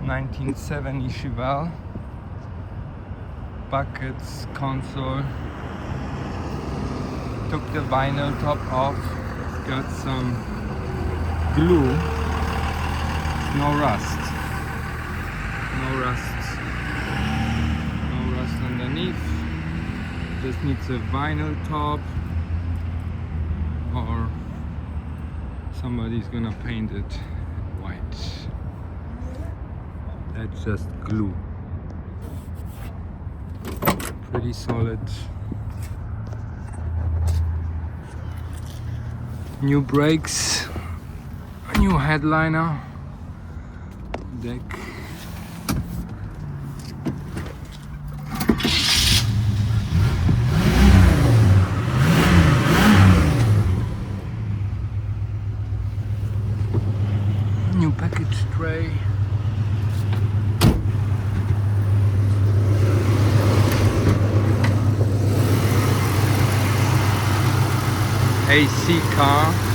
1970 Chevelle. Buckets, console. Took the vinyl top off. Got some glue. No rust. No rust underneath. Just needs a vinyl top, or somebody's gonna paint it white. That's just glue. Pretty solid. New brakes, a new headliner, deck. New package tray. AC car.